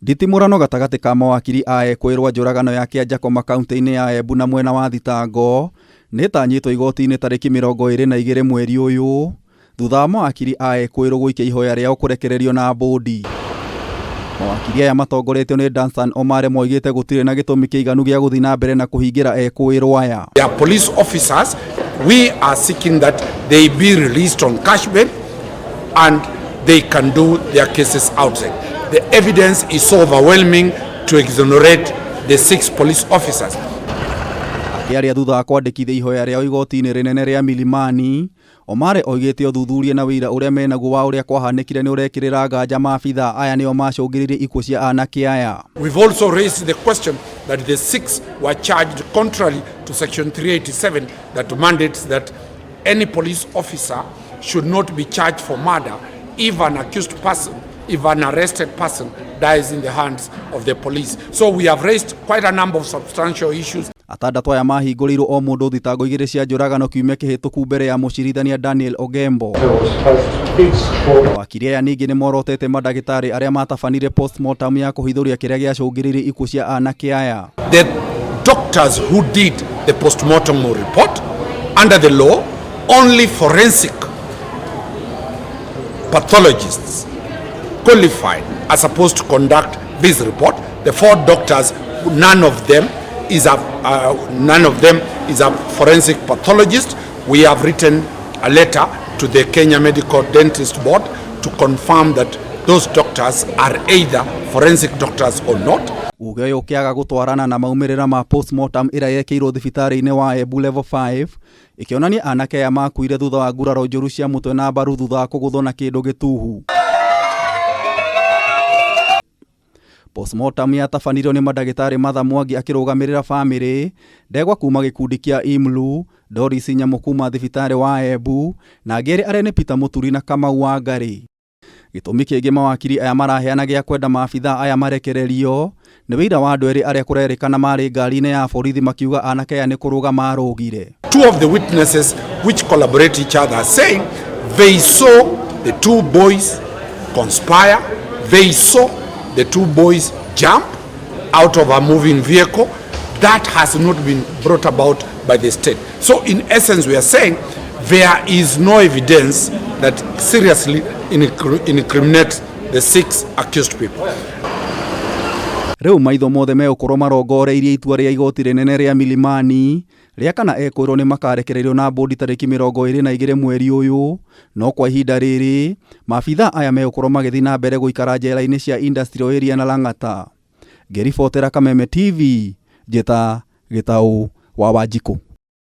Nditimurano gatagati ka mawakiri a ekuirwo njũragano ya Kianjokoma kaunti-ini ya Embu na mwena wa thitango nitanyitwo igoti-ini tariki 22 mweri uyu thutha wa mawakiri a ekuirwo gũikia ihoya rĩao kũrekererio na mbondi. Mawakiri aya matongoretio ni Dansan Omare moigĩte gũtirĩ na gĩtũmi kĩiganu gĩa gũthiĩ na mbere na kũhingĩra ekuirwo aya. They are police officers. We are seeking that they be released on cash bail and they can do their cases outside. The evidence is so overwhelming to exonerate the 6 police officers. Aria thutha wa kwandĩkithia ihoya rĩao igoti-ini rĩnene rĩa Milimani, Omare oigĩte ũthuthuria na wĩira ũrĩa menaguo wa ũrĩa kwahanĩkire nĩ ũrekĩrĩra nganja maabitha aya nĩo macũngĩrĩirie ikuũ cia anake aya. We've also raised the question that the 6 were charged contrary to section 387 that mandates that any police officer should not be charged for murder if an accused person, if an arrested person dies in the hands of the police. So we have raised quite a number of substantial issues. Atandatu aya mahingũrĩirwo o mũndũ thitango 2 cia njũragano kiumia kĩhĩtũku mbere ya mũcirithania Daniel Ogembo. Wakiri aya ningĩ nĩ morotete mandagĩtarĩ arĩa matabanire postmortem ya kũhithũria kĩrĩa gĩacũngĩrĩirie ikuũ cia anake aya. The doctors who did the postmortem report, under the law, only forensic pathologists qualified are supposed to conduct this report. The 4 doctors, none of them is a forensic pathologist. We have written a letter to the Kenya Medical Dentist Board to confirm that those doctors are either forensic doctors or not. Uge ũyũ ũkĩaga gũtwarana na maumĩrĩra ma postmortem ĩrĩa yekĩirwo thibitarĩ-inĩ wa Embu level 5 ikĩonania anake aya makuire thutha wa nguraro njũru cia mũtwe na mbaru thutha wa kũgũthwo na kĩndũ gĩtuhu. Postmortem yatabanirwo nĩ mandagĩtarĩ Martha Mwangi akĩrũgamĩrĩra bamĩrĩ, ndegwa kuma gĩkundi kĩa Imlu, Doris Nyamũ kuma thibitarĩ wa Embu na angĩ arĩa nĩ Peter Mũturi na Kamau wa Ngari. Gĩtũmi kĩngĩ mawakiri aya maraheana gĩa kwenda maabitha aya marekererio nĩ wĩira wa andũ erĩ arĩa kũrerĩkana marĩ ngari-inĩ ya borithi makiuga anake aya nĩ kũrũga marũgire. 2 of the witnesses which collaborate each other are saying they saw the 2 boys conspire, they saw the 2 boys jump out of a moving vehicle. That has not been brought about by the state. So in essence we are saying there is no evidence that seriously incriminates the 6 accused people. Rĩu maitho mothe megũkorwo marongoreirie itua rĩa igoti rĩnene rĩa Milimani rĩa kana ekuirwo nĩ makarekererio na mbondi tariki 22 mweri ũyũ, no kwa ihinda rĩrĩ maabitha aya megũkorwo magĩthiĩ na mbere gũikara njera-inĩ cia industrial area na Lang'ata. Ngĩribotera Kameme TV, Njeta Gĩtaũ wa Wanjikũ.